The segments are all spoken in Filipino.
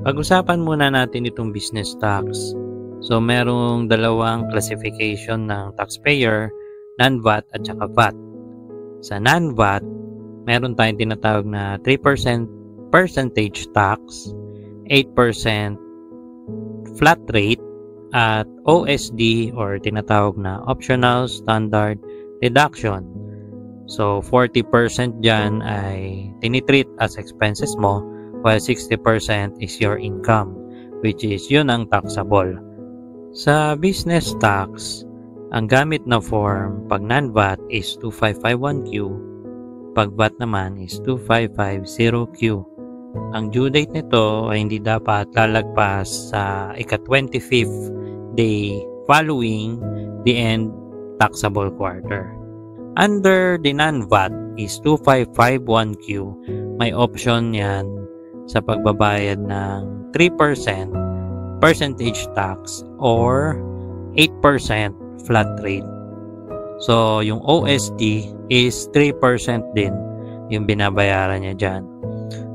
Pag-usapan muna natin itong business tax. So, merong dalawang classification ng taxpayer, non-VAT at saka VAT. Sa non-VAT, meron tayong tinatawag na 3% percentage tax, 8% flat rate, at OSD or tinatawag na optional standard deduction. So, 40% dyan ay tinitreat as expenses mo, while 60% is your income, which is yun ang taxable. Sa business tax, ang gamit na form pag non-VAT is 2551Q, pag VAT naman is 2550Q. Ang due date nito ay hindi dapat lalagpas sa ika-25th day following the end taxable quarter. Under the non-VAT is 2551Q, may option yan sa pagbabayad ng 3% percentage tax or 8% flat rate. So, yung OSD is 3% din yung binabayaran niya dyan.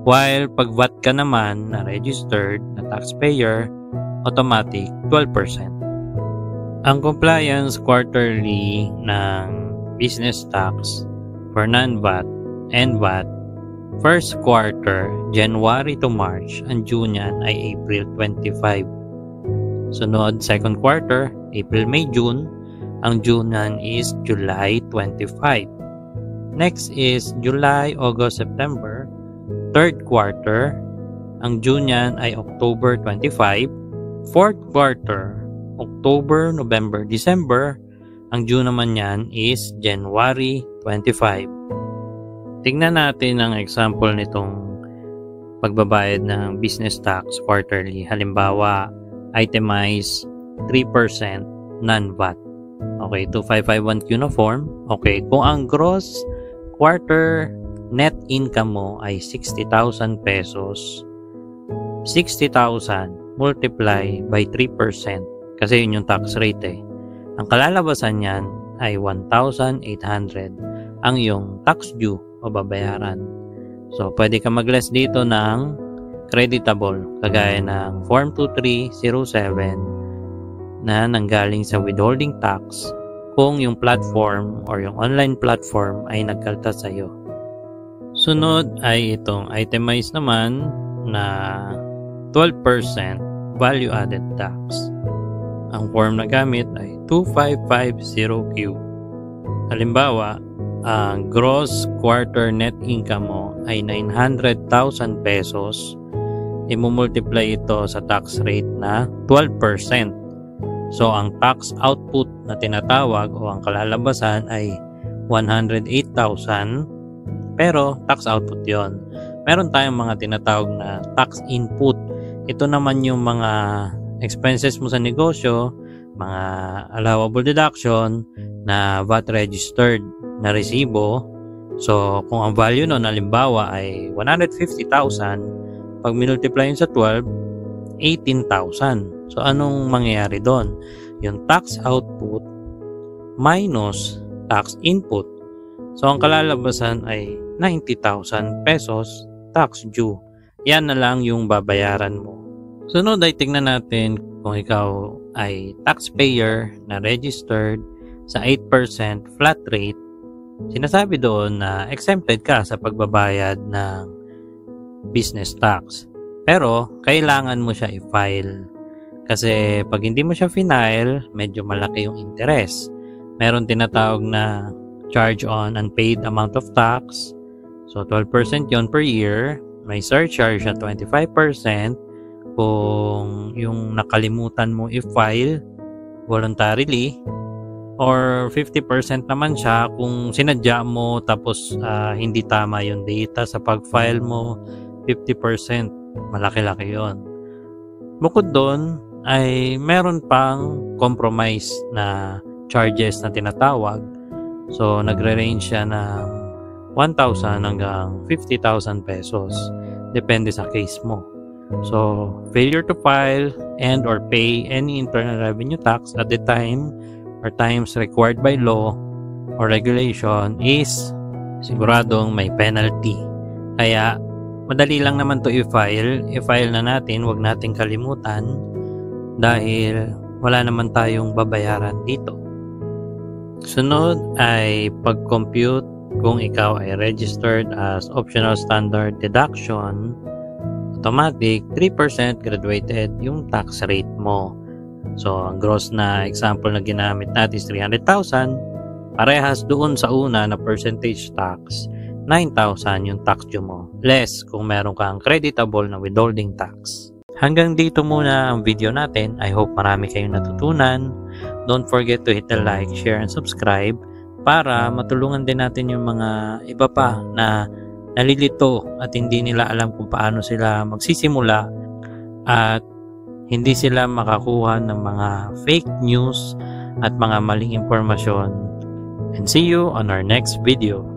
While pag VAT ka naman na registered na taxpayer, automatic 12%. Ang compliance quarterly ng business tax for non-VAT and VAT, first quarter, January to March, ang due niyan ay April 25. Sunod, second quarter, April, May, June, ang due niyan is July 25. Next is July, August, September. Third quarter, ang due niyan ay October 25. Fourth quarter, October, November, December. Ang due naman niyan is January 25. Tingnan natin ang example nitong pagbabayad ng business tax quarterly. Halimbawa, itemize 3% non-VAT. Okay, 2551Q na form. Okay, kung ang gross quarter net income mo ay 60,000 pesos, 60,000 multiply by 3% kasi yun yung tax rate eh. Ang kalalabasan niyan ay 1,800 ang yung tax due o babayaran. So, pwede ka mag-less dito ng creditable kagaya ng Form 2307 na nanggaling sa withholding tax kung yung platform or yung online platform ay nagkalta sa iyo. Sunod ay itong itemize naman na 12% value added tax. Ang form na gamit ay 2550Q. Halimbawa, ang gross quarter net income mo ay 900,000 pesos. I-multiply ito sa tax rate na 12%. So, ang tax output na tinatawag o ang kalalabasan ay 108,000. Pero, tax output yon. Meron tayong mga tinatawag na tax input. Ito naman yung mga expenses mo sa negosyo, mga allowable deduction na VAT registered na resibo. So, kung ang value nun, halimbawa, ay 150,000, pag multiply yun sa 12, 18,000. So, anong mangyayari doon? Yung tax output minus tax input. So, ang kalalabasan ay 90,000 pesos tax due. Yan na lang yung babayaran mo. Sunod ay tingnan natin kung ikaw ay taxpayer na registered sa 8% flat rate. Sinasabi doon na exempted ka sa pagbabayad ng business tax. Pero, kailangan mo siya i-file. Kasi pag hindi mo siya final, medyo malaki yung interest. Meron tinatawag na charge on unpaid amount of tax. So, 12% yon per year. May surcharge na 25% kung yung nakalimutan mo i-file voluntarily. Or 50% naman siya kung sinadya mo tapos hindi tama yung data sa pag-file mo, 50%. Malaki-laki yon. Bukod doon ay meron pang compromise na charges na tinatawag. So, nagre-range siya ng 1,000 hanggang 50,000 pesos. Depende sa case mo. So, failure to file and or pay any internal revenue tax at the time or times required by law or regulation is siguradong may penalty. Kaya, madali lang naman to i-file. I-file na natin, wag nating kalimutan dahil wala naman tayong babayaran dito. Sunod ay pag-compute kung ikaw ay registered as optional standard deduction, automatic 3% graduated yung tax rate mo. So, ang gross na example na ginamit natin is 300,000. Parehas doon sa una na percentage tax, 9,000 yung tax due mo. Less kung meron kang creditable na withholding tax. Hanggang dito muna ang video natin. I hope marami kayong natutunan. Don't forget to hit the like, share, and subscribe para matulungan din natin yung mga iba pa na nalilito at hindi nila alam kung paano sila magsisimula at hindi sila makakuha ng mga fake news at mga maling impormasyon. And see you on our next video.